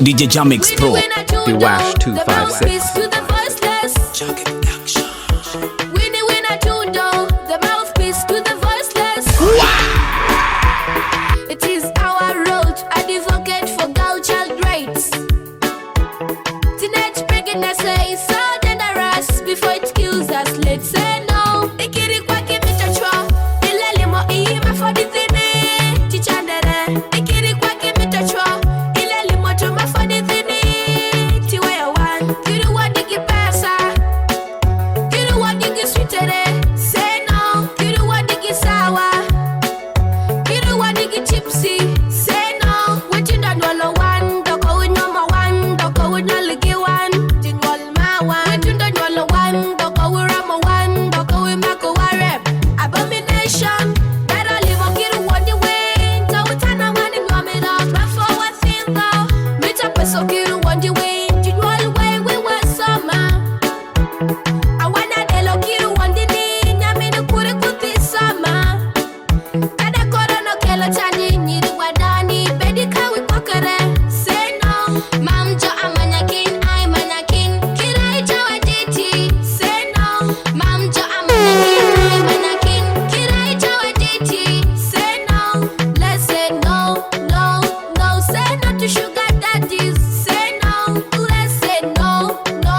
DJ Jamix Pro. The Wash 256. It is our road, advocate for girl child rights. Teenage pregnancy is so dangerous before it kills us. Let's say no. Ikiri kwa kimitochwa, ilelimo iima for the thini. Chichandere. Ikiri kwa kimitochwa, ilelimo tuma for the thini. Tiwe ya one. Kiru wa digi pesa. Kiru wa digi sweetere. Say no. Kiru wa digi sawa. Kiru wa digi chipsy. Say no. Waiting on wala one. Doko with number one. Doko with no ligi one. Jingle ma one. Waiting on wala one. Doko with rama one. Doko with mako warep. Abomination. Better live on kiru wa di way. So we turn around and warm it up. Before we think though. Meet up so kiru wa di way. Jingle way we were summer. I wanna delo kiru wa di ni. Nyamini kuri kuti summer. Kada korono kelo chani nyiri wadani bedi kawi kwakere. Say no. Mamjo amanyakin ay manyakin kirai jawa diti. Say no. Mamjo amanyakin ay manyakin kirai jawa diti. Say no. Let's say no, no, no. Say no to sugar daddies. Say no. Let's say no, no,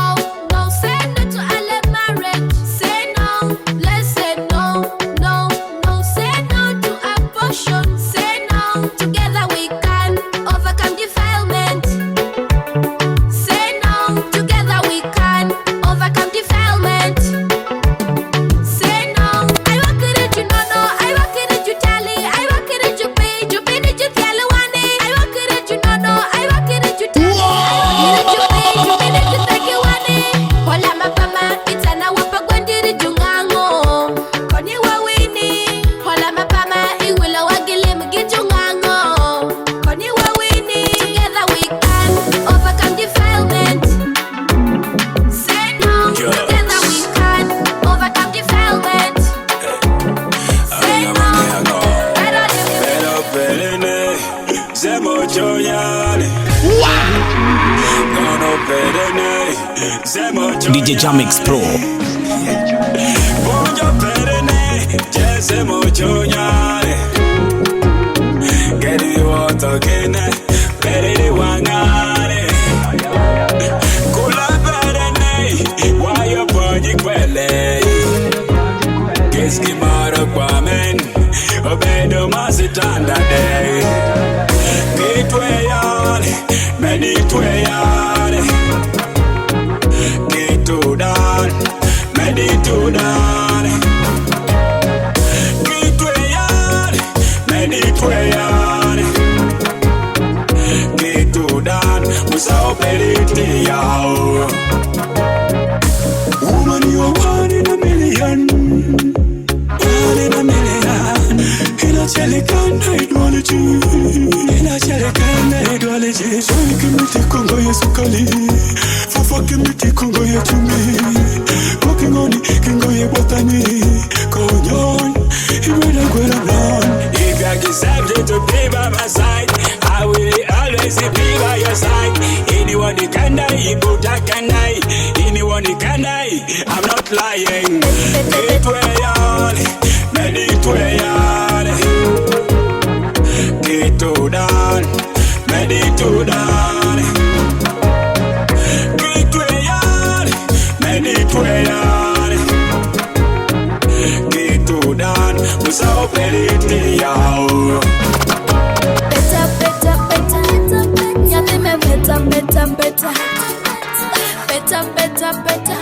no. Say no to alle marriage. Say no. Let's say no, no, no. Say no to abortion. Say no. Together we can overcome defilement. Say no. Together we can overcome defilement. Say no. I walk it you no. I walk it you tally. I walk it you pay. You pay it you tell one. I walk it you no. I walk it you tally. I walk it you pay. You pay it you take one. Hola mapama itana wapa gwendiri jungango. Koni wawini. Hola mapama iwila wagile mgijungango. Koni wawini. Together we can overcome defilement. Say no. Together we can overcome defilement. Say no. Better live. DJ Jamix Pro. Obedo masitanda day. Kitweyale, meditweyale. Kitudan, meditudan. Kitweyale, meditweyale. Kitudan, musaoperiti yao. Woman, you're one in a million. One in a million. Inachelekana ideology. Inachelekana ideology. Soy kimiti kongo ya sukali. Fafa kimiti kongo ya chumi. Kokingoni kingo ya botani. Konyon, iwena kwela blon. If you accept to be by my side, I will always be by your side. Anyone you can die, Buddha can die. Anyone you can die, I'm not lying. Kitweyale, meditweyale. Kitudan, meditudan. Kitweyale, meditweyale. Kitudan, musaoperiti yao. Better, better, better. Nyatime better, better, better. Better, better, better.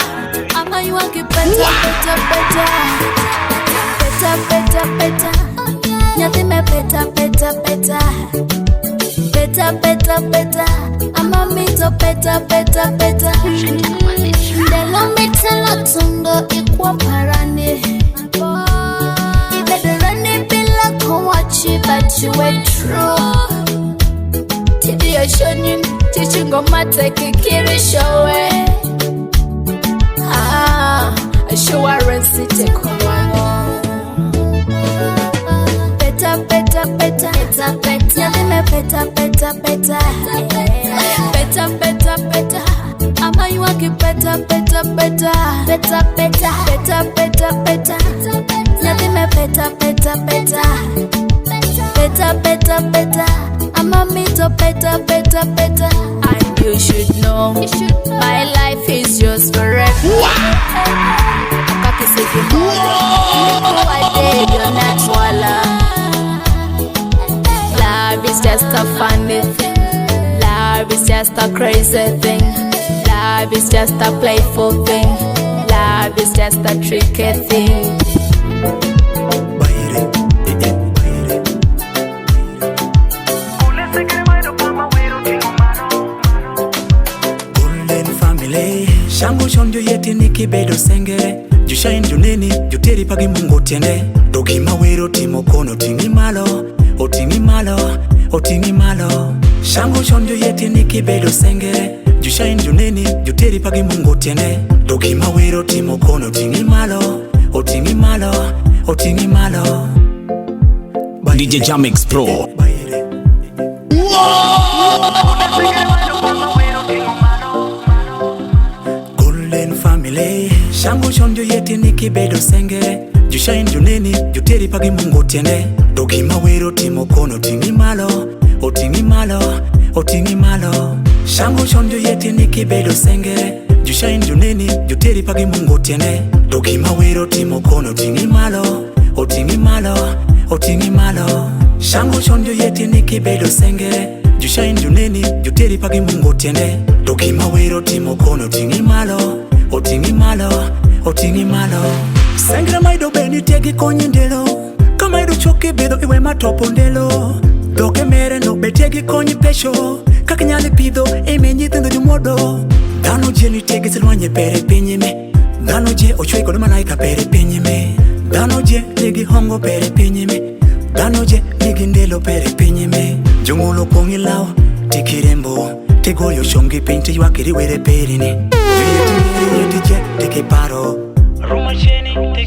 Ama you want it better, better, better. Better, better, better. Nyatime better, better, better. Better, better, better. Ama me to better, better, better. Delo me tell tundo ikwa parane. Ibe rane bila kuwachi but you were true. Tidi yoshonin tichingo mate kikiri showe. Assurance take one. Better, better, better, better, better, better, better, better. peta peta peta peta peta. Nothing me peta peta peta peta peta peta. I'm a me to peta peta peta. And you should know, my life is just forever. Kaki seki mola, I did you not swallow. Love is just a funny thing. Love is just a crazy thing. Love is just a playful thing. Love is just a tricky thing. Golden family, shangu shonjo yeti nikibedo sengere. Jushain juneni, juteri pagi mungo tiende. Dogi mawero timokono tingi malo, otingi malo, otingi malo. Shangu shonjo yeti nikibedo sengere. Jushain juneni, juteri pagi mungo tiende. Dogi mawero timokono tingi malo, otingi malo, otingi malo. DJ Jamix Pro. Golden family, shangu shonjo yeti nikibedo sengere. Jushain juneni, juteri pagi mungo tiende. Dogi mawero timokono tingi malo, otingi malo, otingi malo. Shangu shonjo yeti nikibedo sengere. Jushain juneni, juteri pagi mungo tiende. Dogi mawero timokono tingi malo, otingi malo, otingi malo. Shangu shonjo yeti nikibedo sengere. Jushain juneni, juteri pagi mungo tiende. Dogi mawero timokono tingi malo, otingi malo, otingi malo. Sengre maido beni tegi konyi ndelo. Kama ido choke bedo iwe matopo ndelo. Doke mere no betegi konyi pesho. Kakinyali pido eme nyitendo jumodo. Dano je ni tegi silwanye pere pinyime. Dano je ochwe kodo malaika pere pinyime. Dano je ligi hongo pere pinyime. Dano je ligi ndelo pere pinyime. Jungolo kongi lao tikirembo. Tegoyo shongi pinti wakiri were perine. Yeti je tiki paro.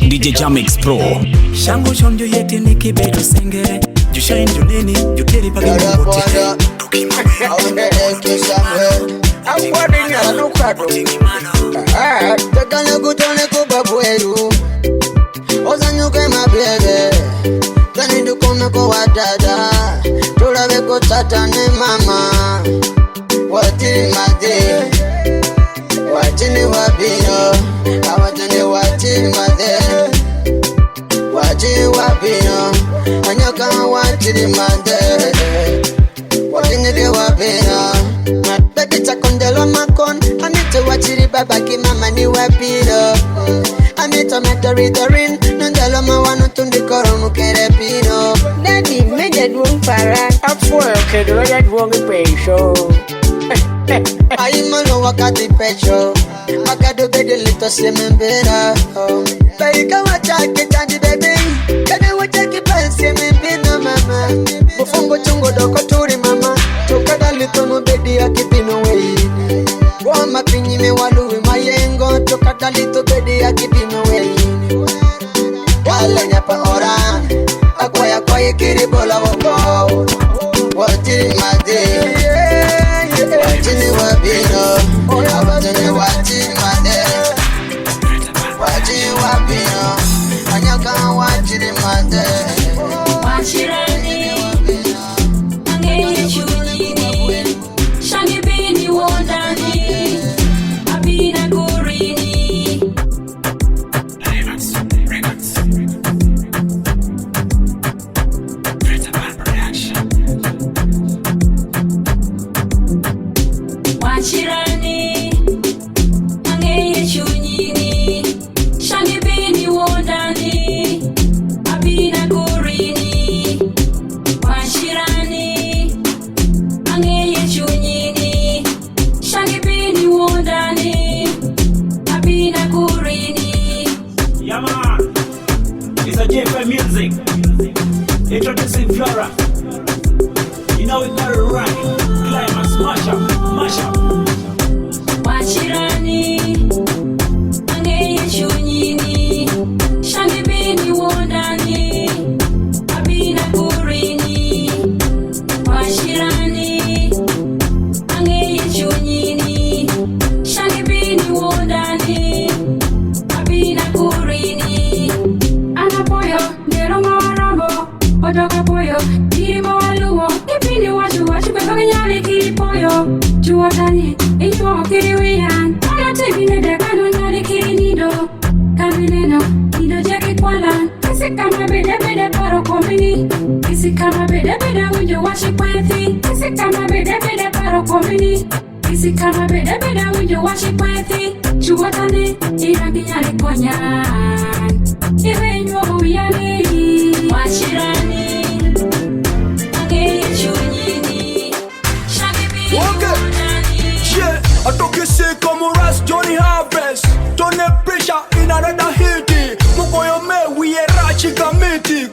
DJ Jamix Pro. Shangu shonjo yeti nikibedo sengere. Jushain juneni, juteri pagi mungo tiende. Dogi mawero timokono I'm putting a look at you. Tekane kutone kubabweru. Ozanyuke mabebe. Tani dukona kwa wadada. Tulawe kutatane mama. Watini made. Watini wabino. Awatani watini made. Watini wabino. Anyaka watini made. Watini de wabino. Baby takondelo makon. Amito watiri babaki mama ni wabino. Amito metoridorin. Nandelo mawano tundi koronu kerepino. Daddy, meja duong para. Apo kedo ya duong pecho. Ayimano wakati pecho. Makado bede lito semembera. Baika wachake tandi baby. Kade wachake pa semembena mama. Bufungo chungo doko turi mama. Tokada lito no bedi akipino wei. Kwa mapinyi me waluwe mayengo. Tokada lito bedi akipino wei. Wale nyapa ora. Akwaya kwaye kiribola woko. Watini made. Watini wabino. Awatini watini made. Watini wabino. Anyaka watini made. Wachirani, angeye chunini. Shangi bini wondani. Abina kurini. Wachirani, angeye chunini. Shangi bini wondani. Abina kurini. Wachirani, angeye chunyini. Shangi bini wondani. Abina kurini. Yeah man, it's a JFM music. Introducing Flora. You know it got it right. Climax, mash up, mash up. Wachirani, angeye chunyini. Shangi bini wondani. Abina kurini. Wachirani, angeye chunyini. Shangi bini wondani. Timo aluo, ipini wachu kwe baganyale kilipoyo. Chua tani, ito kiriwian. Ana tegine de kano nyale kilinido. Kamineno, nido jake kwalan. Kisi kama bede paro komini. Kisi kama bede ujo washi kwethi. Kisi kama bede paro komini. Kisi kama bede ujo washi kwethi. Chua tani, irangi nyale konyan. Irenyo uyani. Washirani. I took you sick comme on reste Johnny Harvest. Don't have pressure in another hit. Mukoyo me we are rachika miti.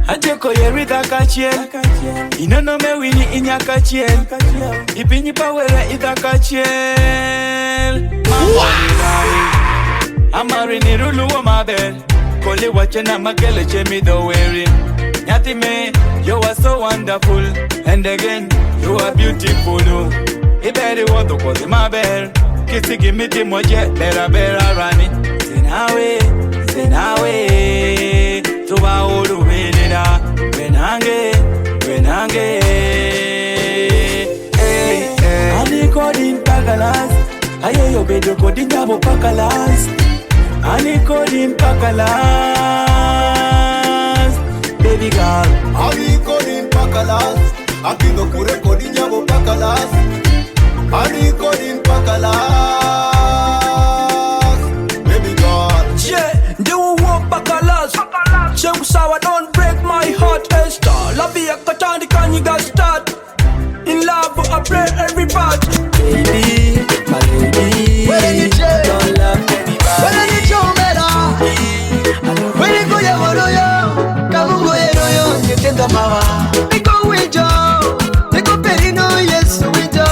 Ajeko yerita kachien. Inono me wini inya kachien. Ipinyi pawele ita kachien. Amari ni rulu wa mabel. Koli wache na makele chemi do wearing. Nyati me, you are so wonderful. And again, you are beautiful. Iberi wato kozi mabel. Kisi gimiti moje, bera rani. Zinawe. Tuba ulu winida. Benange. Hey. Ani kodin pakalas. Aye yo bedo kodin jabo pakalas. Ani kodin pakalas. Baby girl, Ani kodin pakalas, akindo kure kodin jabo pakalas. Ani kodin pakalas, baby girl. yeah, they will walk pakalas. Check sour, don't break my heart, Esther. Love you, Katani, can you guys start? In love, I pray every part. Baby, my lady, don't love anybody. When you go, Tenda mawa, niko winjo, niko perino Yesu winjo.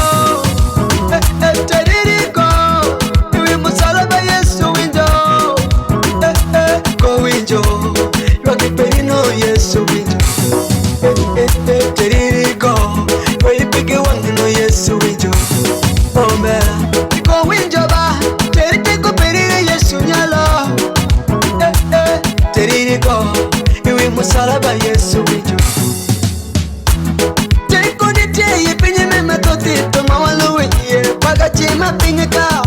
Teririko, iwi musalaba Yesu winjo. Go winjo, iwi perino Yesu winjo. Teririko, iwi pigi wangino Yesu winjo. Omera, niko winjo ba, teririko perino Yesu nyalo. Teririko, iwi musalaba Yesu winjo. Chima pinyika,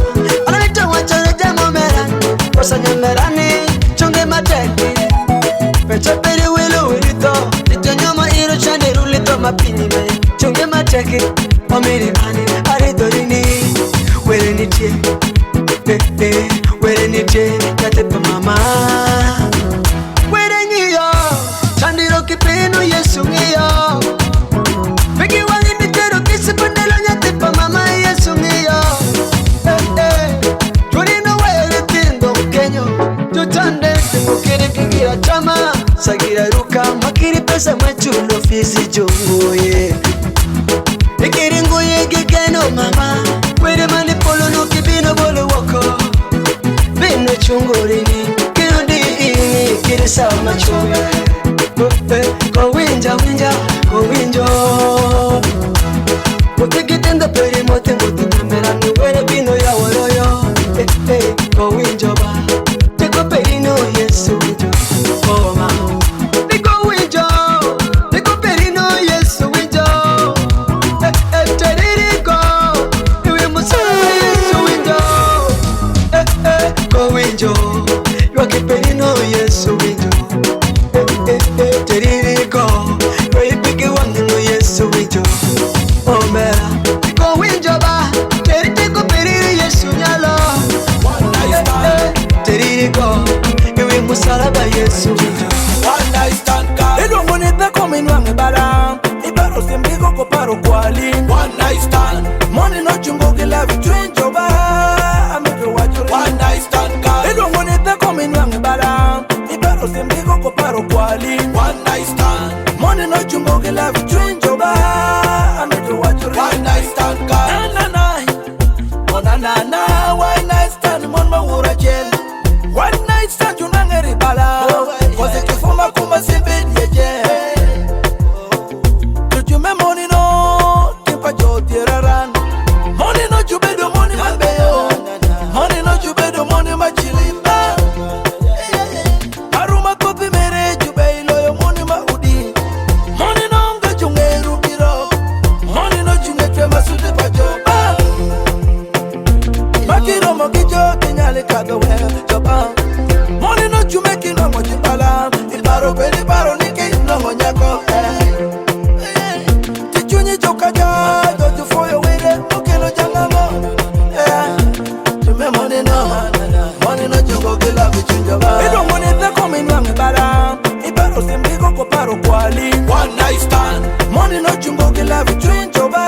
anita wachana jamo meran. Wasanya merani, chunge mateki. Pecha peri wilo wilito, titanyama iro chane rulito mapini me. Chunge mateki, omiri ani, aridorini. Wele nitie, wele nitie, yatepa mama. Wele ngiyo, chandiro kipinu Yesu ngiyo. Pegi wali mitero kisi pandelo yatepa mama Yesu ngiyo. Chama sagira ruka makiri pesa machulo fisi jongoye ikiri ngoye gigeno mama kwere mani polo no kibino bolo woko bino chungorini kirundi ini kiri sawa machulo ko winja ko winjo mutikitenda peri mote namera nuwere bino ya woroyo ko winjo ba teko perino Yesu winjo. Musalaba Yesu one night stand ka Edo moneta come nwange bara Ibaro sembigo ko paro kwali one night stand Money no chungo ke love change over Ameke wachore one night stand ka Edo moneta come nwange bara Ibaro sembigo ko paro kwali one night stand Money no chungo ke love change over Ameke wachore one night stand ka Na one night stand mon mawura chen one night stand you nangeri bala Cause kifuma kuma simbedi yeje Tujume money no Kipa joti raran Money no jubedo money mabeyo Money no jubedo money machilimba Aruma kopi mere ko paro kwali. One night stand. Money no chungo ke love twin joba.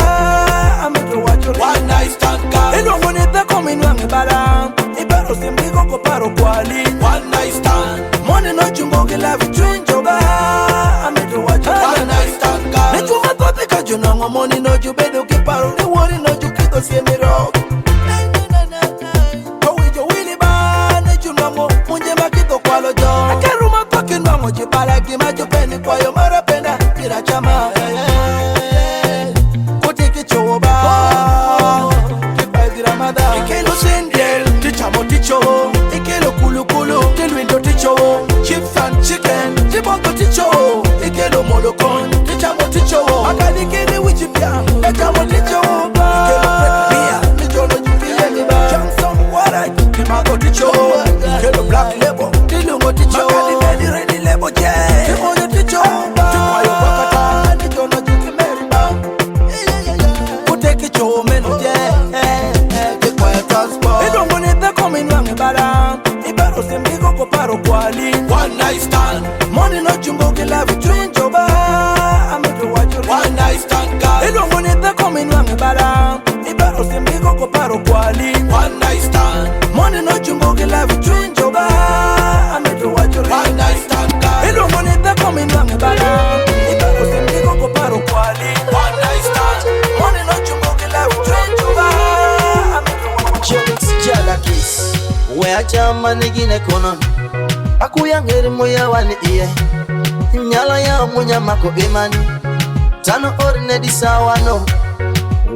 Ameto wacho one night stand girl. Elo ngone te komi nwange bara. Ibaro simbigo ko paro kwali. One night stand. Money no chungo ke love twin joba. Ameto wacho one night stand girl. Ne chuma topi ka junango money no jubedo ke paro. Ne worry no jukito semiro. Para que macho peni kwa yo marapenda kira chama Kote ke choba Kipa diramada Ikelo sendel Tichamo ticho Ikelo kulu kulu Tilwindo ticho Chips and chicken Tibongo ticho Ikelo molokon Tichamo ticho Akadi kene wichipia Tichamo ticho Ikelo prekbia Ticho no jupia niba Johnson Warai Timago ticho Ikelo black label Tilungo ticho Makadi meni ready lebo je Timoyo tichomba Timayo wakata Nijono juki meriba Kuteki chomeno je Kikwaya transport Idongo nita komi nwange bara Ibaro simbigo ko paro kwali one night stand. Money no chungo ke love twin joba Ameto wacho one night stand girl. Idongo nita komi nwange bara Ibaro simbigo ko paro kwali one night stand. Money no chungo ke love twin joba Ameto wacho one night stand girl. Elo money te komi nwange bara Ibaro simbigo ko paro kwali one night stand. Money no chungo ke love twin joba Ameto wacho Jamix jala kiss. Wea chama nigine konon. Akuya ngeri moya wani iye. Nyala ya munya mako imani. Tano orne di sawa no.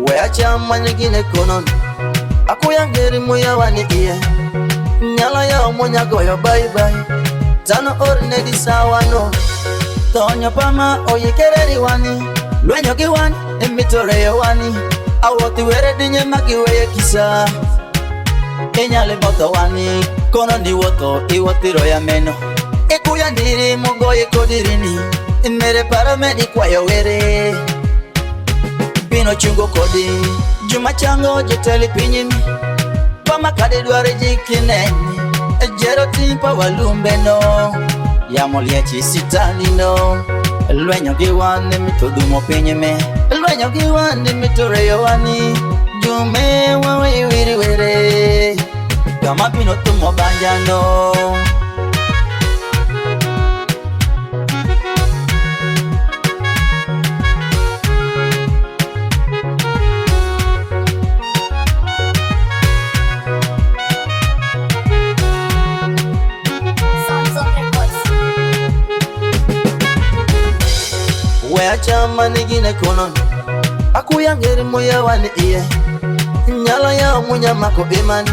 Wea chama nigine konon. Akuya ngeri moya wani iye. Nyala ya munya goyo bye bye. Tano orne di sawa no. Tonyo pama oye kereri wani. Lwenyo giwani emitore yo wani. Awoti were dinye makiweye kisa. Kenyale moto wani kono ni woto iwotiro ya meno ikuya ndiri mugoye kodirini mere para medi kwa yo were bino chungo kodi juma chango jeteli pinyimi pama kade dware jikineni jero timpa walumbe no ya molie chisitani no lwenyo giwani mitodumo pinyime lwenyo giwani mitore yo wani Jume wawe wiri were Kama pino tumo banjano Wea chama nigine konon Akuya ngeri moya wani iye Nyala ya munya mako imani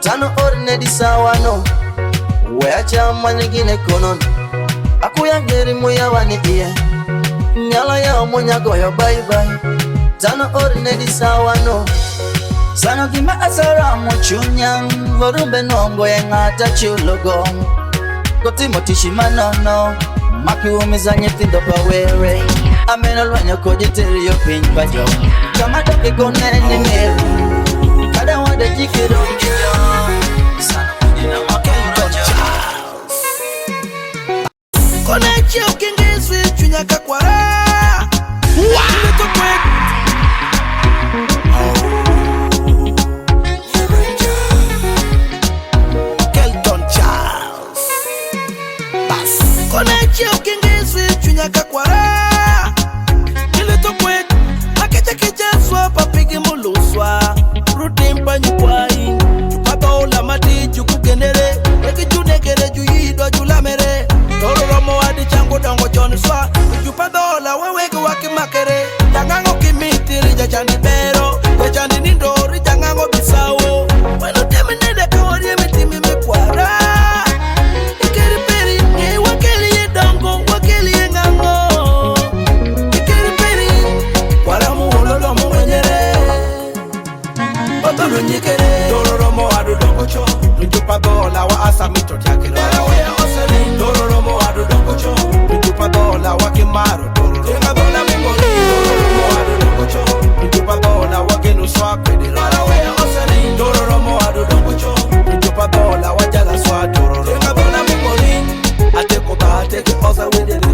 Tano orne di sawa no Wea chama nigine konon Akuya ngeri moya wani iye Nyala ya munya goyo bye bye Tano orne di sawa no Sano kima asara muchunyang Vorumbe nongo ya ngata chulogong Koti motishi manono Maki umizanye tindo pa were Ameno lwenyo kojiteri yo piny bajo Kama toki koneni meru Kada wade jikiro kido Sana kudina makero Charles Kone chio kingisi chunya kakwara Wow Kelton Charles Bass Kone chio kingisi chunya kakwara Papigi muluswa Rutimpa nyukwai Chupatola mati chukugenere Eki chunekere juyido julamere Toro romo wadi changu dongo choniswa Chupatola wewege waki makere Jangango kimitiri jachani bero Jachani nindori jangango bisawo Weno temi nede kawari emitimi mekwara Ikeri peri nye wakeli ye dongo wakeli ye ngango Ikeri peri Waramu ololo mwenyere Otolo nyekere Dororomo adu dongo cho Njupa dola wa asa mito tiakere Dororomo adu dongo cho Njupa dola wa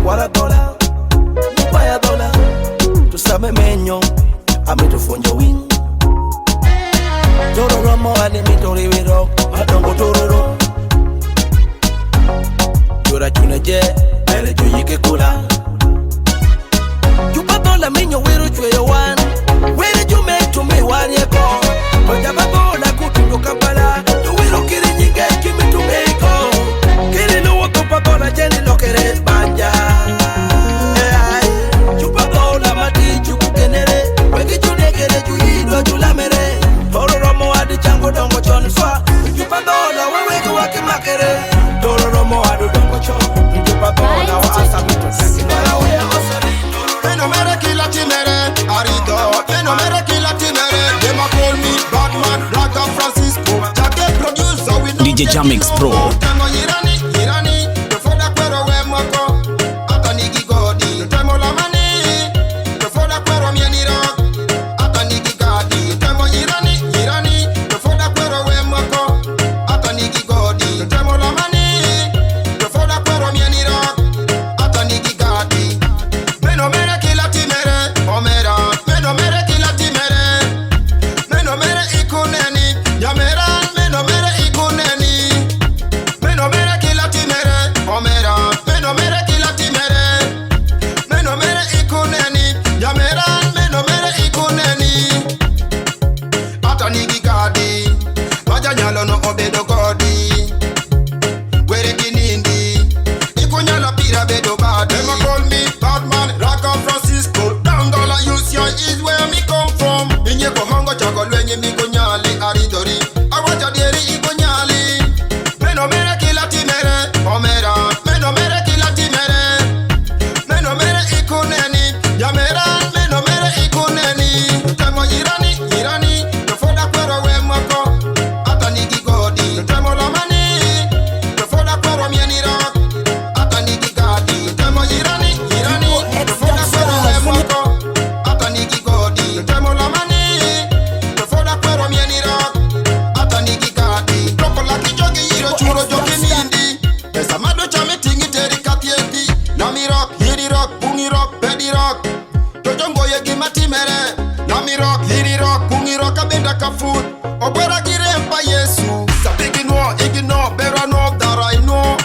wala dola mupaya dola tusame menyo amitufunjo wing tororo mo ade mitori wiro adongo tororo yora chuneje ele joyike kula chupa dola menyo wiro chweyo wan where you make to me warieko oja babola kutungo kampala tu wiro kiri nyinge kimi to meko kiri no wako pagola jeni lokere banja chupa dola mati chuku kenere wegi chunekere chuyido chulamere toro mo adi chango dongo choni swa chupa dola weweke wake makere toro mo adi dongo choni chupa dola wa asa mito sekimera wea osari Peno mere kila timere Arido Peno mere kila timere Dem a call me Batman Raga Francisco Jake producer we DJ Jamix Pro. Tango Irani Tefoda kwero we moko Ata nigi godi Temo la mani Tefoda kwero mieni rock Ata nigi gadi Temo Irani Tefoda kwero we moko Ata nigi godi Temo la mani Tefoda kwero mieni rock Ata nigi gadi Meno mere kila timere Omera Meno mere kila timere Meno mere ikuneni Yamera Meno mere ikuneni Meno mere kila timere Omera Meno mere kila timere Meno mere ikuneni Yamera Meno mere ikuneni Ata nigi gadi Waja nyalo no obedo godi Were kinindi Ikunyala pira bedo badi Them a call me Batman Raga Francisco Dangola UCI is where me come from Inye ko hongo chago lwenye mi kunyali Aridori Awaja dieri ikunyali Meno mere kila timere Omera Meno mere kila timere Meno mere ikuneni Yamera Meno mere ikuneni Temo Irani Tefoda kwero we moko Ata nigi godi Temo la mani Tefoda kwero mieni rock Ata nigi gadi Temo Irani Tefoda kwero we moko Ata nigi godi Temo la mani Tefoda kwero mieni rock Ata nigi gadi Lopo laki jogi yiro churo jogi nindi Esa mado chame tingi teri katieti Nami rock, hiri rock, bungi rock, bedi rock Tojongo ye gima timere Nami rock, hiri rock, bungi rock abenda kafut Obwera girempa Yesu Sabigi no, igi no, better know that I know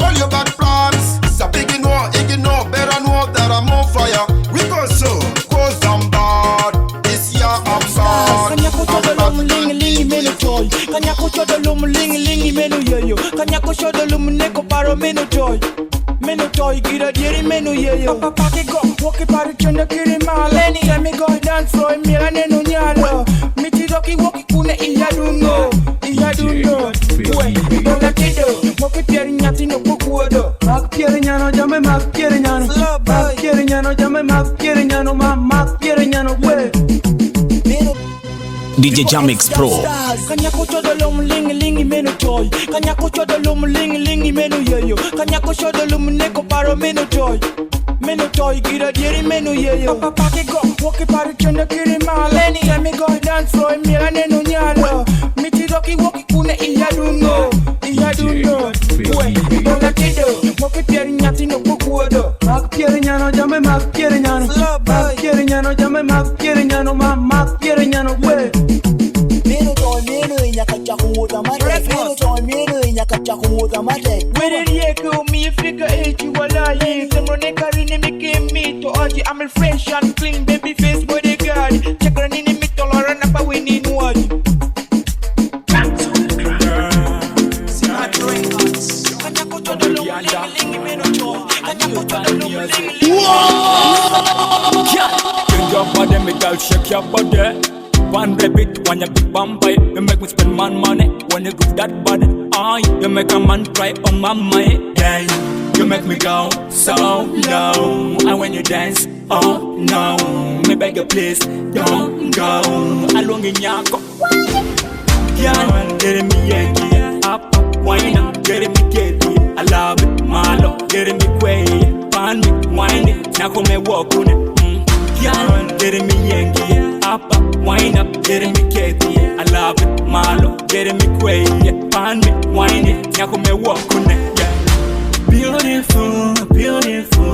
All your bad plans Sabigi no, igi no, better know that I'm on fire We go so, cause I'm bad This year I'm bad Kanyako chodolum lingi lingi menu toy Kanyako chodolum lingi lingi menu yeyo Kanyako chodolum neko paro menu toy Menu toy gira diri menu yeyo Papa ke go woki pari chenda kiri maleni Let me go dance floor mira nenu nyalo Miti doki woki kune iya dungo We dola kido woki pieri nyati no kukuodo Mak pieri nyano jame mak pieri nyano Mak pieri nyano jame mak pieri nyano Mak pieri nyano we DJ Jamix Pro. Kanyako chodolum lingi lingi menu toy Kanyako chodolum lingi lingi menu yeyo Kanyako chodolum neko paro menu toy gira diri menu yeyo Papa ke go woki pari chenda kiri maleni Let me go dance floor mira nenu nyalo Miti doki woki kune iya dungo We dola kido woki pieri nyati no kukuodo Mak pieri nyano jame mak pieri nyano Mak pieri nyano jame mak pieri nyano Mak pieri nyano we Meno toy meno inyakacha kuota mate Meno toy meno inyakacha kuota mate Where did you go? Me figure 8 you alive. Them run a car in the make me to Audi. I'm a fresh and clean baby face bodyguard. Check run in the middle or run up a winning word. Bring your body, me girl, shake your body. One rabbit, when you big bumper, you make me spend man money. When you give that body, you make a man cry on my mind. Then you make me go so low. And when you dance, oh no, me beg you please, don't go. Along in Yako, girl, get me Yankee, up, wine up, get me Katie. I love it, Malo, get me Quay, pan me, wine it, Nako me walk on it. Girl, get me Yankee, up, wine up, get me Katie. I love it, Malo, get me Quay, pan me, wine it, Nako me walk on it. Beautiful, beautiful.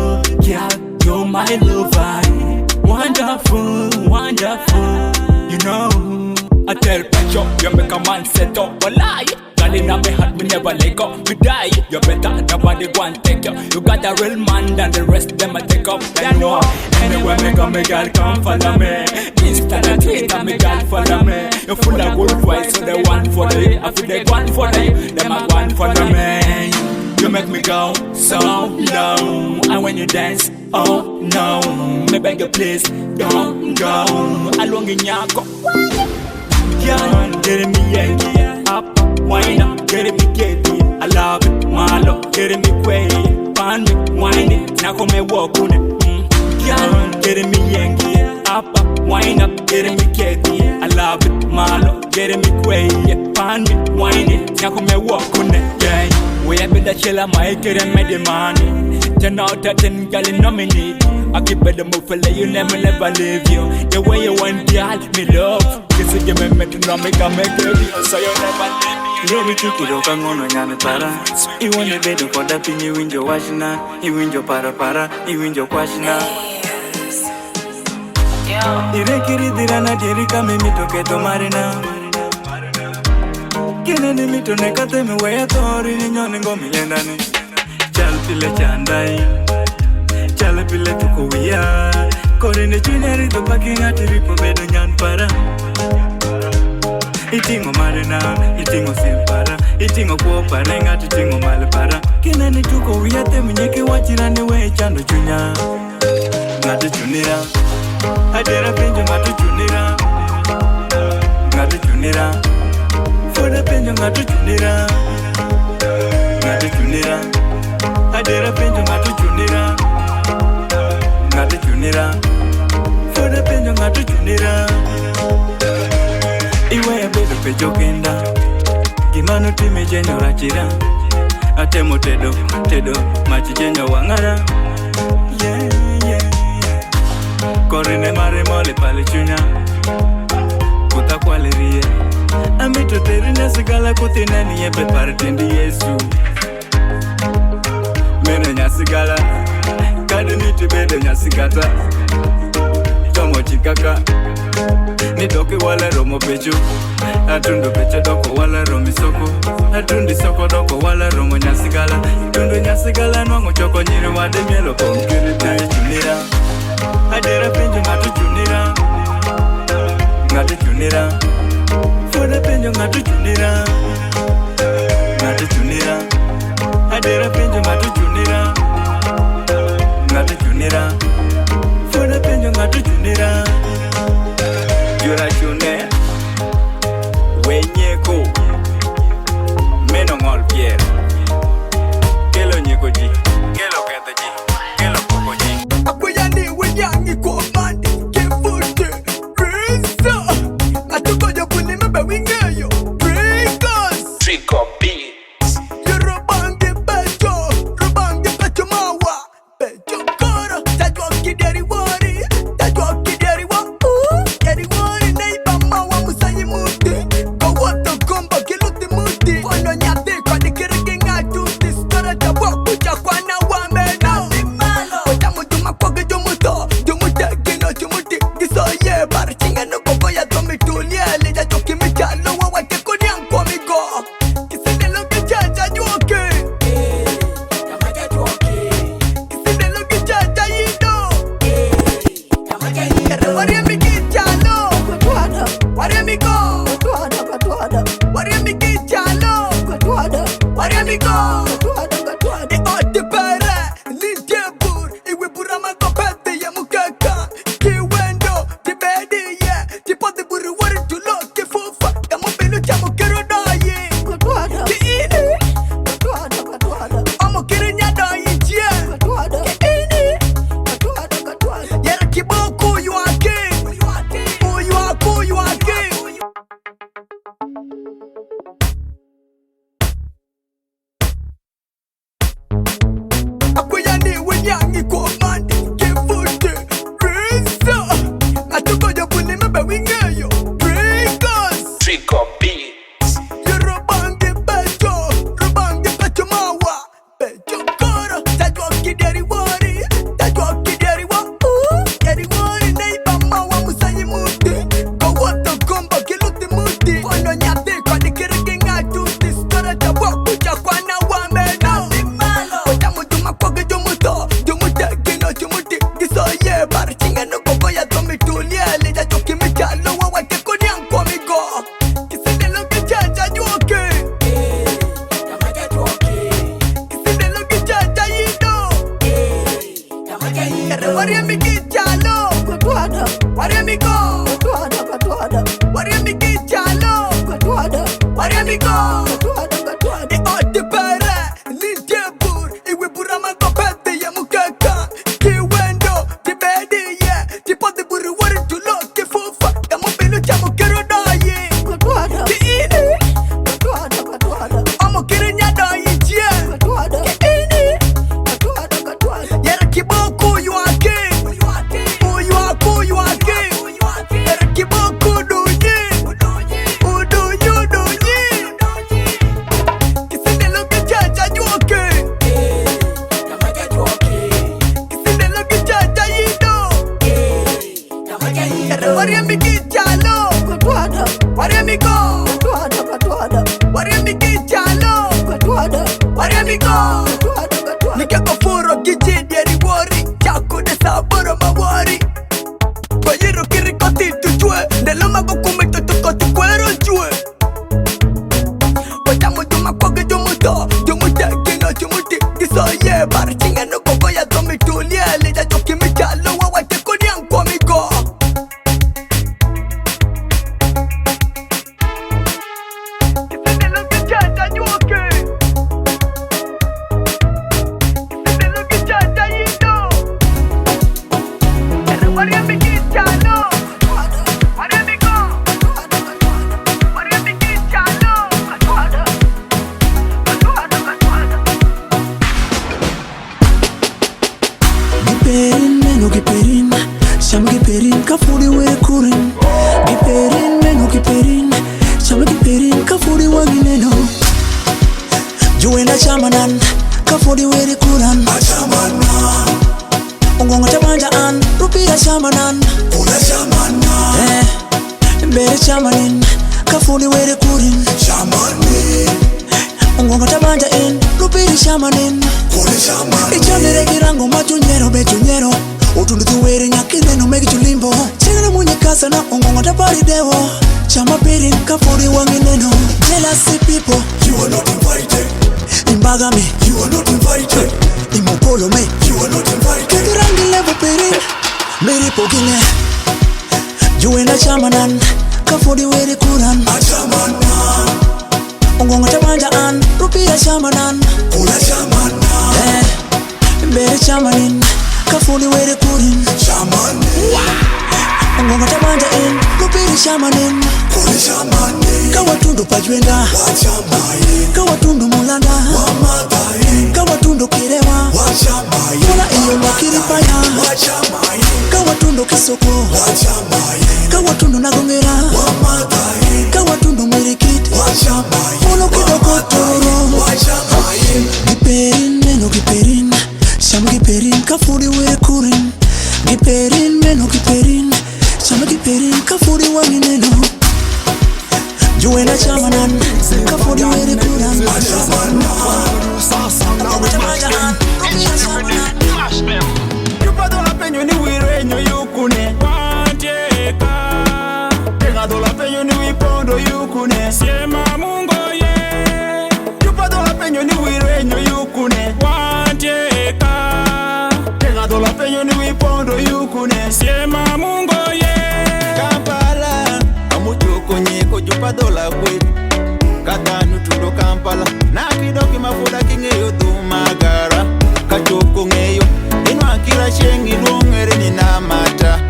my lover. Wonderful, wonderful. You know, I tell Pacho, you make a man set up a lie. Girl in my heart, me never let go. We die, you better nobody go and take you. You got a real man, than the rest them I take up. They know anywhere me go, me girl come follow me. Insta and Twitter, me girl follow me. You full of good vibes, so they want for you. I feel they want for you, them I want for me. You make me go so low, and when you dance, oh no, me beg you please, don't go. Along in your go, yeah, get me Yankee up, wine up, get me Katie. I love it, my love, get me quay, pan me, wine it, now come and walk on it. Yeah, get me Yankee up, wine up, get me Katie. I love it, my love, get me quay, pan me, wine it, now come and walk on it. Yeah. We have been the chiller, my kid and made the money. 10 out of 10, girl, you nominate. I keep it the move for you, never leave you. The way you want, girl, me love. Kiss it, give me to make a make you. So you never leave me. Let me keep it up and on your para. You want a bed for that pin, you win your washina. You win your para, you win your washina. Irekiri dirana dirika mimi toketo marina. Kine ni mito nekate miwe tori ni nyoni ngo milendani. Chal pile chandai, chal pile tukuya. Kore ne chuneri to pakinga tiripo bedo nyan para. Itingo marina, itingo simpara. Itingo kuopa renga titingo malpara. Kine ni tukuya te minyeki wachirani we chando chunya. Ngati chunira, adera pinjo ngati chunira. Ngati chunira. For the penjo ngatu chunira, ngatu chunira. Adera penjo ngatu chunira, ngatu chunira. For the penjo ngatu chunira. Iwe ya bedo pejo kenda, gimano time jenyo rachira. Atemo tedo, machi jenyo wangara. Yeah. Korine mare mole pale chunya, kuta kwale rie. Amito terina sigala kutina ni ebe partindi Yesu. Mene nyasigala, kadu niti bede nyasigata. Tomo chikaka, ni doke wala romo pecho. Atundo pecho doko wala romi soko. Atundi soko doko wala romo nyasigala. Tundu nyasigala nwango choko nyiri wade mielo komkiri tae chunira. Adera penjo ngatu chunira, ngatu chunira. For the penjo ngatu chunira, ngatu chunira. Adera penjo ngatu chunira, ngatu chunira. For the penjo ngatu chunira. Jura chune, wenyeko, meno ngol pier. Kelo nyeko ji, kelo kete ji, kelo koko ji. Akuyani wenyangi kwa mandi, kefute, risa. Atukoyo kunimebe wingeyo, triggers. Trick or beat. Yorubangi bejo, Waria mi kichalo Kutwada Waria mi go Kutwada Kutwada Waria mi kichalo Kutwada Waria mi go Kutwada Kutwada I ode para Lindebur Iwe burama kopete ya mukaka Kiwendo Tibedi yeah Tipo de buru wari tulo Kifufa Damo binu chamo kero doye Kutwada Kiini Kutwada Kutwada Amo kiri nyadoye jie Kutwada Kiini Kutwada Kutwada Yara kiboko yuake Uyuake Yara kiboko doye Udoyo doye Kisinde loge chacha yuake Kisinde loge chacha yido Yara waria mi kichalo Kutwada Waria mi go Kutwada Kutwada Waria mi kichalo Kutwada Waria mi go Kutwada Kutwada Nika kofuro kijidi ya riwori Chako de saboro mawari Bayiro kirikoti tuchwe Ndeloma kukumito tukoti kwero chwe Watamu juma kwage jumuto Jumute kino jumuti Gisoye bar chinga no koko ya tomi tulie Lida joki michalo wawate koni anko migo Kisende loge chacha yuake Kisende loge chacha yido Yara waria mi kichalo Waria mi go Waria mi kichalo Kutwada Kutwada Kutwada Giperin meno giperin Sham giperin kafuri we kurin Giperin meno giperin Sham giperin kafuri wagineno Juena chamanan kafuri we kuran Achamana Ungonga tabanja an rupia chamanan Una chamana Bere chamanin kafuri we kurin Chamanin Ungonga tabanja in rupia chamanin Kule chamanin Ichanere kirango machunyero bechunyero Utundu tuwere nyakine no megi chulimbo Chingana mwenye kasa na ungonga tabari dewo Chama pirin kafuri wangineno Jealousy people You are not invited Imbaga me You are not invited Imopolo me You are not invited Katirangi levo pirin Meri pogine Juena chamanan Kafuri were kuran Achamana Ungonga tabanja an Rupia chamanan Kula chamana Bere chamanin Kafuri were kurin Chamanin Ungonga tabanja in Rupia chamanin Kuli chamanin Kawatundu pajwenda Wachamayin Kawatundu mulanda Wamatayin Kawatundu kirewa Wachamayin Mula iyo wakiripaya Wachamayin Kawatundu kisoko Wachamayin Kawatundu nagongera Wamatayin Kawatundu mirikiti Wachamayin Mula kidoko toro Wachamayin Giperin meno giperin Sham giperin kafuri we kurin Giperin meno giperin Sham giperin kafuri wagineno Juena chamanan kafuri we kuran Yupa la peño ni wireño yukune Wanteka Tenga la peño ni wipondo yukune Siema mungo ye Yupa la peño ni wireño yukune Wanteka Tenga la peño ni wipondo yukune Siema mungo ye Kampala Amuchuko nyeko jupa dola kwetu Katanu tundo Kampala Nakidoki mafuda kingeyo dumagara Kachoko ngeyo Inwakira shengi luongere nina mata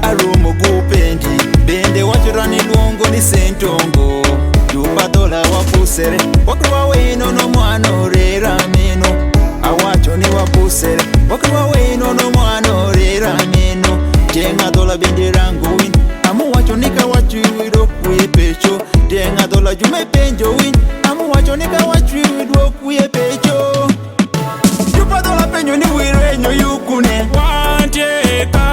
Arumo gupendi Bende wachurani luongo ni sentongo Jupa dola wapusere Wakruwa weno no mwano rera meno Awacho ni wapusere Wakruwa weno no mwano rera meno Jenga dola bende rangu win Amu wacho nika wachiwido kwe pecho Jenga dola jume penjo win Amu wacho nika wachiwido kwe pecho Jupa dola penyo ni wireño yukune Wanteka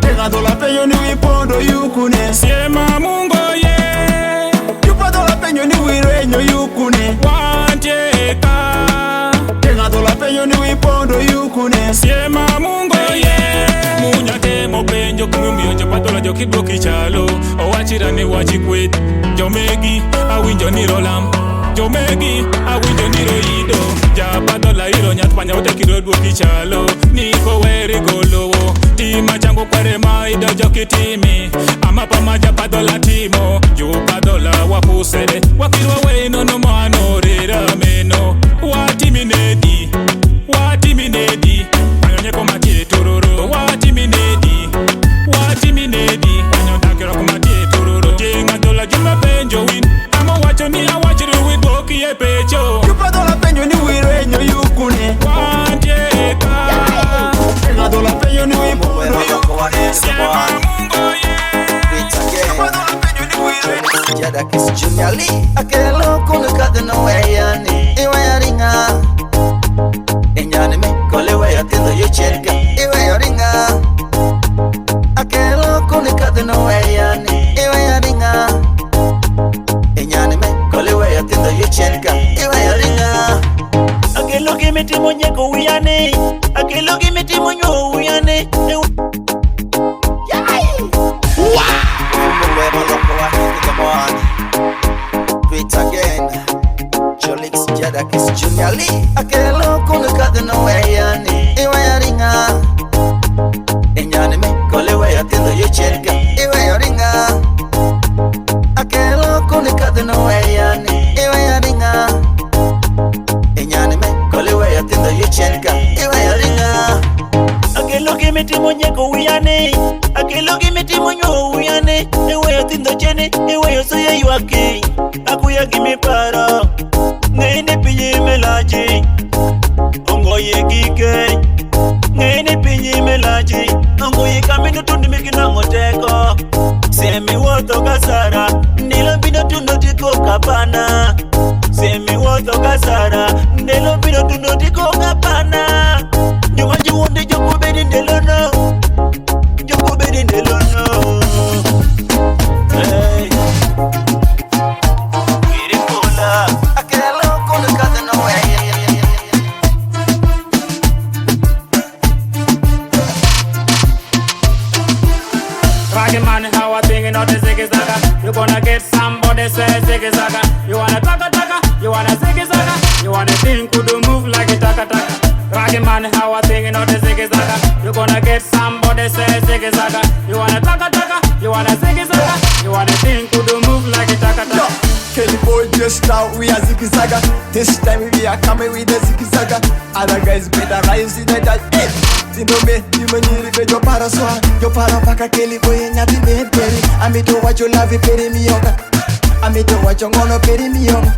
Tenga dola penyo ni wipondo yukune Siema mungo ye Jupa dola penyo ni wireño yukune Wanteka Tenga dola penyo ni wipondo yukune Siema mungo ye Munyate mo penjo kumumio Jupa dola joki bloki chalo Owachira ni wachikwet Jomegi awinjo ni rolam Jomegi, awinjo niro ido. Jabado la iro nyat panya ute kirodu kichalo. Niko weri golowo. Tima chango kware maida jokitimi. Ama pama jabado la timo. Jubado la wapusele. Wakirwa weino no mano rira meno. Watiminedi. Watiminedi. Panyonye komati tururu. Watiminedi. Watiminedi. Panyontakiro komati tururu. Jinga dola juma penjo win. Amo wacho ni awachiri wigoki e pecho. Jubado la penjo ni wirenyo yukune. Wanjeka. Jubado la penjo ni wirenyo yukune. Sema mungo ye. Jubado la penjo ni wirenyo. Jada kiss Junior Lee. Akelo kunu kadena weyani. Iwe yaringa. Enyane me kole weya tindo yuchenka. Iwe yaringa. Akelo kunu kadena weyani. Iwe yaringa. Enyane me kole weya tindo yuchenka. Iwe yaringa. Akelo kimiti monyeko uyane. Akelo kimiti monyo uyane. Tweet again. Jamix, Jada kiss Junior Lee. Akelo kunu kadena weyani. Iwe yaringa. Enyane me kole weya tindo yuchenka. Iwe yaringa. Akelo kunu kadena weyani. Iwe yaringa. Enyane me kole weya tindo yuchenka. Iwe yaringa. Akelo kimiti monyeko uyane. Akelo kimiti monyo uyane. Ewe tindo chene. Ewe soya yuaki. Akuya kimi para. Ngene pinyi melaji. Ongoye gike. Ngene pinyi melaji. Ongoye kamino tundi mikina ngoteko. Semi woto kasara. Nilo bino tundo tiko kapana. Semi woto kasara. Nilo bino tundo tiko kapana. Jumanji wonde joko bedi ndelono. Joko bedi ndelono. Hey. Kirikola. Akelo kunu kadena weyani. Raggy man, how I thinking of the ziggy zaga. You gonna get somebody say ziggy zaga. You wanna taka taka, you wanna ziggy zaga. You wanna think could do move like a taka taka. Raggy man, how I thinking of the ziggy zaga. You gonna get somebody say ziggy zaga. You wanna taka taka, you wanna ziggy zaga. You wanna think could do move like a taka taka. Kelly boy just out, we are Ziggy Zaga. This time we are coming with the Ziggy Zaga. Other guys better rise in the dark. Tindo me, you many ribe yo para soa. Yo para paka Kelly boy nyati me peri. Amito wacho love peri miyonga. Amito wacho ngono peri miyonga.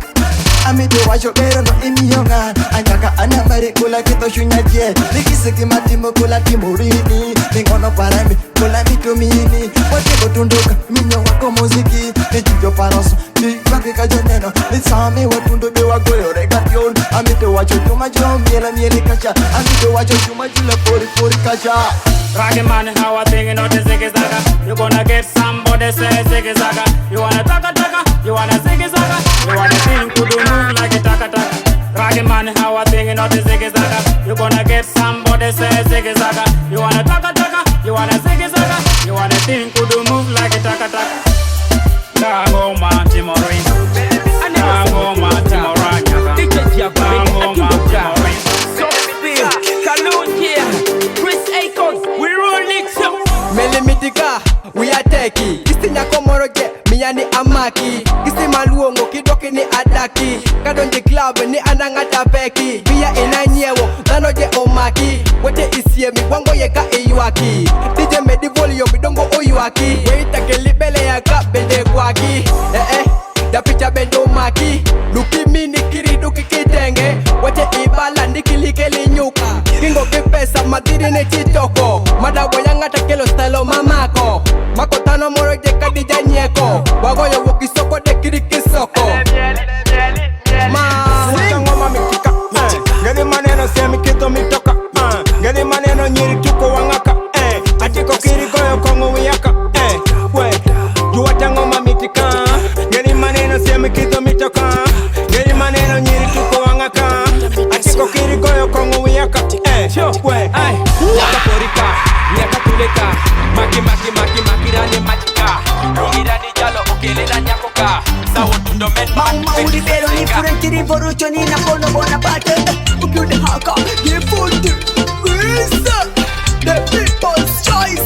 Amito wacho pero no imiyonga. Anyaka anamare kula kito shunya je. Nikisiki matimo kula timurini. Ningono para mi kula mitumini. Wateko tunduka minyo wako muziki. Nijujo paroso. Kika joneno, nisame watundu de wagoyo regation. Amito wacho chuma jom miela mieli kacha. Amito wacho chuma jula pori pori kacha. Raggy man, how I thinking of the ziggy zaga. You gonna get somebody say ziggy zaga. You wanna taka taka, you wanna ziggy zaga. You wanna think could do move like a taka taka. Raggy man, how I thinking of the ziggy zaga. You gonna get somebody say ziggy zaga. You wanna taka taka, you wanna ziggy zaga. You wanna think could do move like a taka taka. Nango ma timorin. Nango ma timoranya. Nango ma timorin. We roll it so. Melimitika, we are teki. Kisi nyako moroje, miyani amaki. Kisi maluongo, kidoki ni adaki. Kadonji club ni anangata peki. Bia inanyewo, nanoje omaki. Wete isiye mi wango yeka iwaki. DJ medi volume bidongo oyuaki. Weita kelibele yaka bende kwaki. Da picha bendo maki. Luki mini kiri duki kitenge. Wete ibala nikilike linyuka. Kingo kipesa madiri ne chitoko. Madawa yanga takelo style mamako. Makotano moro je kadija nyeko. Wagoyo wukisoko de kiri kisoko. Ngoma mikika. Ngeni maneno semi kito mitoka. Ngeni maneno nyiri tuko wangaka. Atiko kiri koyo kongo wiyaka. Juwata ngoma mikika. Ngeni maneno semi kito mitoka. Ngeni maneno nyiri tuko wangaka. Atiko kiri koyo kongo wiyaka. Waka porika, nyaka kuleka. Maki maki maki maki rani machika. Rongirani jalo okele na nyakoka. Sawo tundo me Ni porucho ni na bono bona bate. Ukiu de haka, ye food. Reason. The people's choice.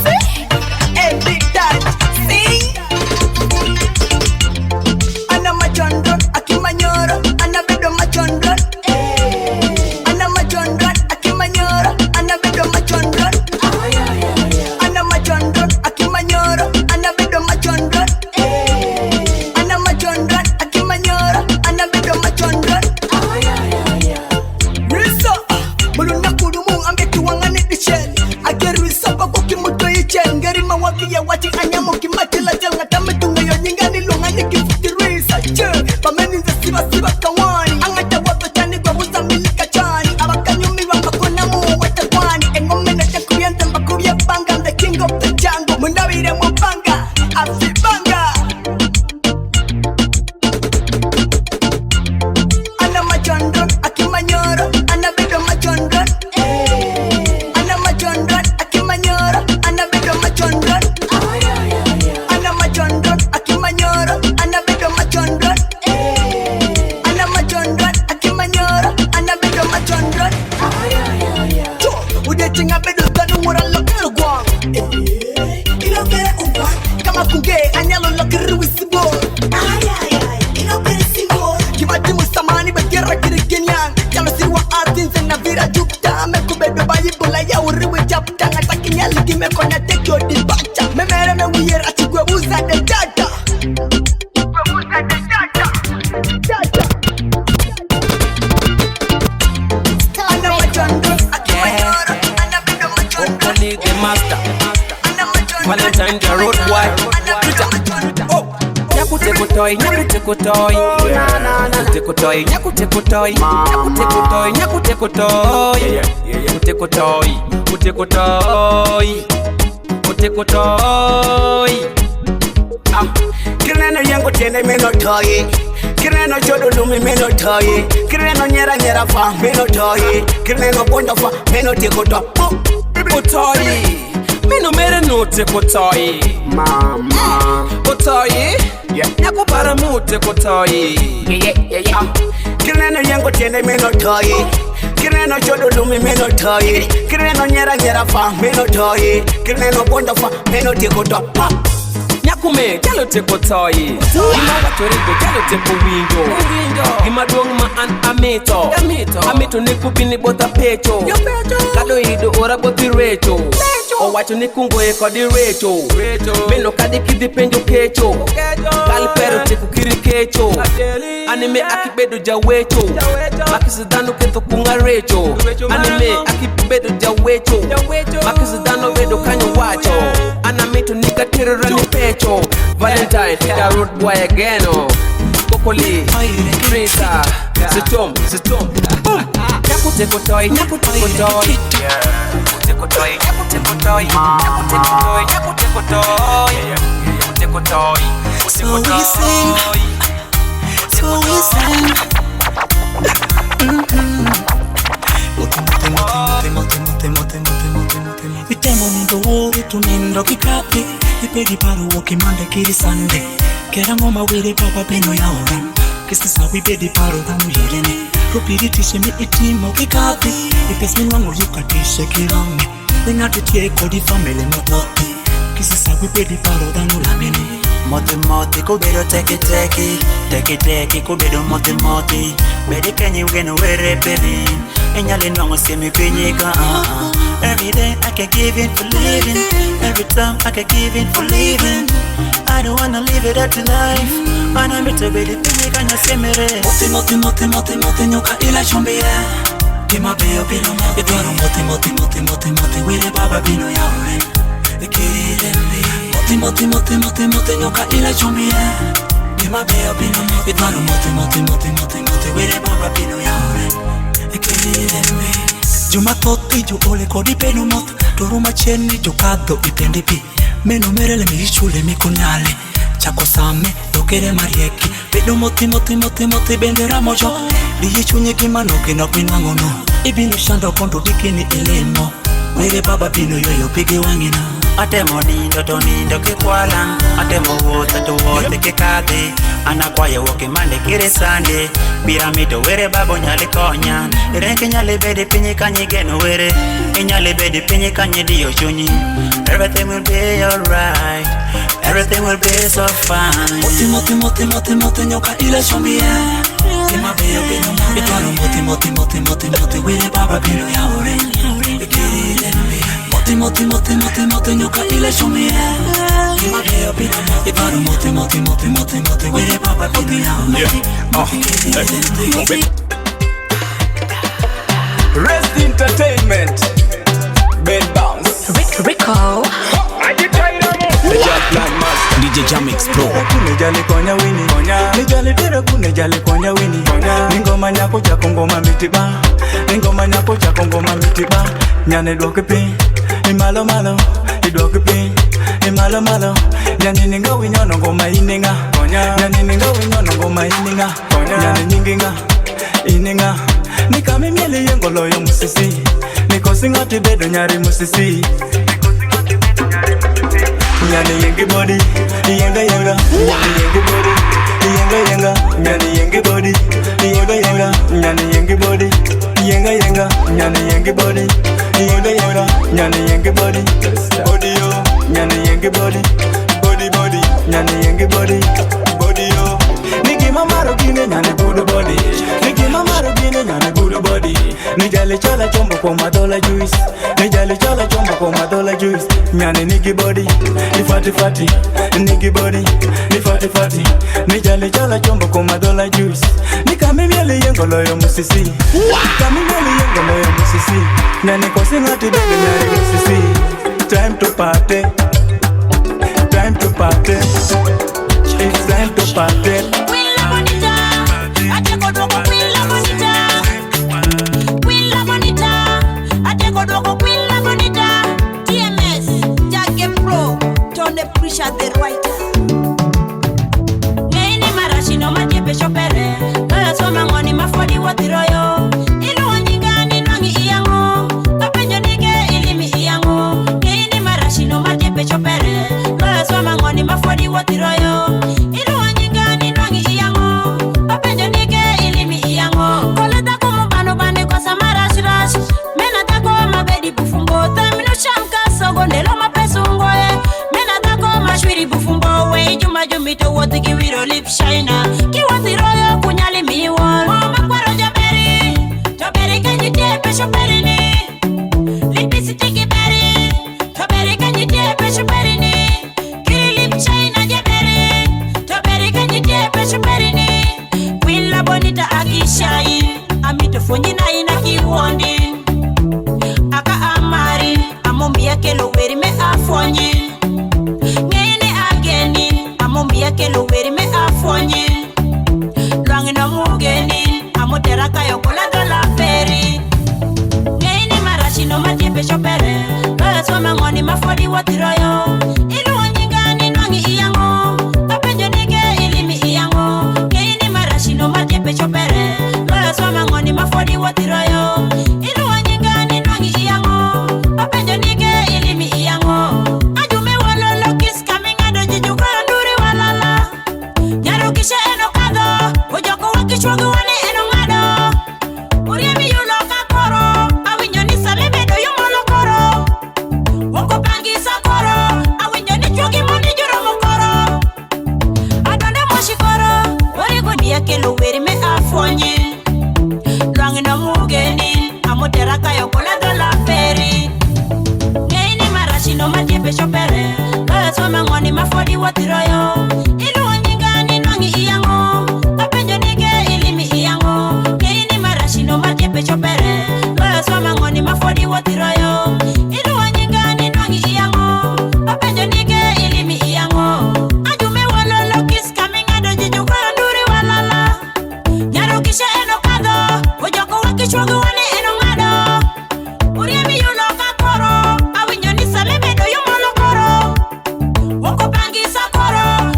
Every time. Sing. Ana machondron, akimanyoro. Ana bedo machondron. Ana machondron, akimanyoro. Ana bedo machondron. Ana machondron, akimanyoro. Ana bedo machondron. Ana machondron, akimanyoro. Ana bedo machondron. Risa, muluna kudumu ambetu wangane dichen. Ageru isa bako kimuto ichen. Geri mawaki ya wati anyamu kimati la jel. Ngatame tunga yo nyingani lungani kifuti risa. Che, pameni za siba kawani. Angata wato chani kwa wuza milika chani. Abakanyumi wambakuna mu wata kwani. Engome na chakuyante mbakuya banga. I'm the king of the jungle. Mundawire mubanga. Afibanga. Ana machondron, akimanyoro. Ana bedo machondron. Ana machondron, akimanyoro. Ana bedo machondron. Ana machondron, akimanyoro. Ana bedo machondron. Ana machondron, akimanyoro. Ana bedo machondron. Udetinga bedo tanu muralo kirugwa. Ilokere ugwa. Kama kunge anyalo lokiru wisibo. Ilokere singo. Kimati musamani bakira kirikinyan. Kalo siwa artinze na vira jukta. Mekubedo bayi bula ya uriwe japta. Ngatakinya ligi mekona tekyo di bacha. Memere me wiyera chigwe uza de dada. Ana machondron, akimanyoro. Ana bedo machondron. Only the master. Valentine the road boy. Nyakutekutoy, nyakutekutoy. Nyakutekutoy, nyakutekutoy. Nyakutekutoy, nyakutekutoy. Nyakutekutoy, nyakutekutoy. Nyakutekutoy. Kireno yango tiene meno toyi. Kireno jodo lumi meno toyi. Kireno nyera fa meno toyi. Kireno bonda fa meno tekuto. Kutoy. Mino mere no tekutoy. Mama. Kutoy. Nyakubara mu tekutoy. Kireno yango tiene meno toyi. Kireno jodo lumi meno toyi. Kireno nyera fa meno toyi. Kireno bonda fa meno tekuto. Nyakume, jalo teko toy. Gima watorego, jalo teko window. Gima duong ma an ameto. Ameto ne kubini bota pecho. Kado ido ora boti recho. O wacho ne kungo e kodi recho. Meno kadi kidi penjo kecho. Kalpero teko kiri kecho. Anime akibedo jawecho. Makisidano keto kunga recho. Anime akibedo jawecho. Makisidano bedo kanyo wacho. Anameto nika tirorani pecho. Valentine, the road boy again, oh. Kokoli, Risa, Sitom. Boom. Nyakutekutoy, nyakutekutoy. Nyakutekutoy, nyakutekutoy. Nyakutekutoy, nyakutekutoy. Nyakutekutoy. So we sing. Vitemo nindo wowe tunindo kikapi. Ipedi paru woki mande kiri sande. Kera ngoma wiri papa peno ya oran. Kistisa wibedi paru dhanu yirene. Rupiri tishe mi itimo kikapi. Ipes minwango yuka tishe kirame. Lingati tie kodi family mototi. Kistisa wibedi paru dhanu lamene. Moti kubedo teki kubedo moti bedi kenyi ugeno were peri enyale nongo semi kwenyika every day I can give in for living, every time I can give in for living. I don't wanna live it up to life. Mana mito bedi kwenyika nyasemere Moti nyoka ila chombire. Kima beyo pino moti. Itwaro moti wire baba pino ya ure. Ikirembi Moti nyoka ila chombire. Kima beyo pino moti. Itwaro moti wire baba pino ya ure. Ikirembi Juma toti jo ole kodi peno mot. Toro macheni jo kado ipende pi. Meno merele mi ichule mi kunyale. Chako same dokere marieki. Pedo moti bendera mojo. Diye chunye kimano kina pinangono. Ibinu shanda kondo dikini elemo. Were baba pino yoyo pige wangina. Atemo nindo to nindo kikwala, atemo wuotho to wuotho kikadhi. Anakwayo woke mande kire sande, piramito were babo nyale konya. Renke nyale bede pinyi kanye geno were, inyale bede pinyi kanye diyo chunyi. Everything will be alright, everything will be so fine. Moti nyoka ile shomie. Kima beyo bino mami Itwaro moti wile baba bino ya ure. Moti nyoka ile shomie. Kima beyo bino mami Itwaro moti wile baba bino ya ure. Rest Entertainment, Ben Bounce, Rico, DJ Jamix Pro. Kunejali konya wini, nijali tera kunejali konya wini. Ningoma nyako cha ngoma mitiba, ningoma nyako cha ngoma mitiba. Nyane dwoke pi, imalo malo, idwoke pi, imalo malo. Nyane ninga winyono ngoma ininga, nyane ninga winyono ngoma ininga, nyane nyinginga, ininga. Nikame miele yengo loyo musisi, nikosinga tibedo nyari musisi. Nyane yengi body, yenga yenga. Nyane yengi body, yenga. Nyane yengi body, yenga. Nyane yengi body, yenga. Nyane yengi body, yenga. Nyane yengi body, body yo. Nyane yengi body, body. Nyane yengi body, body yo. Niki mamaro gine nyane good body. Niki mamaro gine nyane good body. Nijale chala chombo kwa madola juice. Nijale chala chombo kwa madola juice. Nyane niki body, ni fati. Niki body, ni fati. Nijale chala chombo kwa madola juice. Nikame miele yengo loyo musisi. Nikame miele yengo loyo musisi. Nyane kosi ngati bebe nyare musisi. Time to party. Time to party. It's time to party. Quilla bonita, ateko dogo quilla bonita. Quilla bonita, ateko dogo quilla bonita. TMS, Jacke Pro, turn the pressure the writer. Nene marashino majepe shopere, loya soma ngoni mafodi watiroyo. Ilu wanyingani nwangi iyango, kapenjo nige ilimi iyango. Nene marashino majepe shopere, loya soma ngoni mafodi watiroyo. Ilu wanyingani nwangi iyango, kapenjo nige ilimi iyango. Koleta kumu bano bane kwa samara shirash, mena tako mabedi bufumbo. Temino shamka sogo ndelo mapesungoe, mena tako mashwiri bufumbo. We jumito wote kiwiro lip shiner, kiwatiroyo kunyali miwol. Mama kwaro jaberi kanyi tepe shoperini. Lipisi tiki beri, toberi kanyi tepe shoperini. Kiri lip shiner jaberi, toberi kanyi tepe shoperini. Quilla bonita akishai, amito fonyina ina kiwondi. Aka amari, amombi yake loweri me afonyi. Ngene ageni, amombi yake loweri me afonyi. Lwangi na mugeni, amoteraka yokola dola peri. Ngene marashino majepe shopere, loya soma ngoni mafodi watiroyo. Ilu wanyingani nwangi iyango, kapenjo nige ilimi iyango. Ngene marashino majepe shopere, loya soma ngoni mafodi watiroyo. Ilu wanyingani nwangi iyango, kapenjo nige ilimi iyango. Ajume walolo kiss coming ado jijuka nduri walala. Nyaro kisha eno kado, ujoko wakishwagu wane eno ngado. Uriemi yulo kakoro, awinyo ni salebedo yumolo koro. Woko pangisa koro, awinyo ni chwagi moni juro mokoro. Adonde moshi koro, warigo niya kelo weri me afonyi. Lwangi na mugeni, amoteraka yokola dola peri. Ngeni marashino majepe shopere, loya soma ngoni mafodi watiroyo. Ilu wanyingani nwangi iyango, kapenjo nige ilimi iyango. Ngeni marashino majepe shopere, loya soma ngoni mafodi watiroyo. Ilu wanyingani nwangi iyango, kapenjo nige ilimi iyango. Ajume walolo kiss coming ado jijuka nduri walala. Nyaro kisha eno kado, ujoko wakishwagu wane eno ngado. Uriemi yulo kakoro, awinyo ni salebedo yumolo koro. Woko pangisa koro,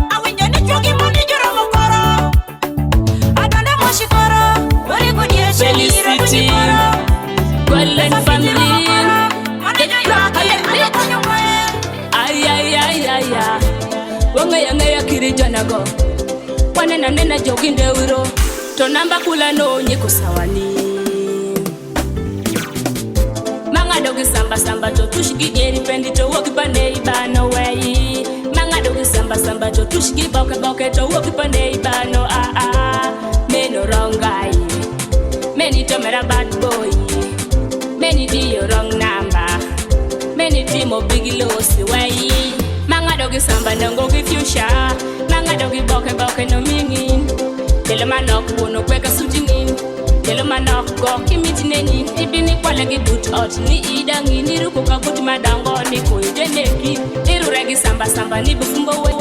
ngaya kiri janago Wanena nena joginde wiro To namba kula no nyiko sawani Manga dogi samba to tushigi eri pendi to woki pande ibano weyi Manga dogi samba to tushigi boke to woki pande ibano Meno wrong guy Many to mera bad boy Many do your wrong number Many dream of big loss way Manga dogi samba nongo gi future Manga dogi boke no mingin Tell man knock no kweka sujinin Tell man knock go kimiti neni Ibini kwa legi boot out ni idangi Niruko kakuti madango ni kuyo jeneki Niru regi samba ni bufumbo we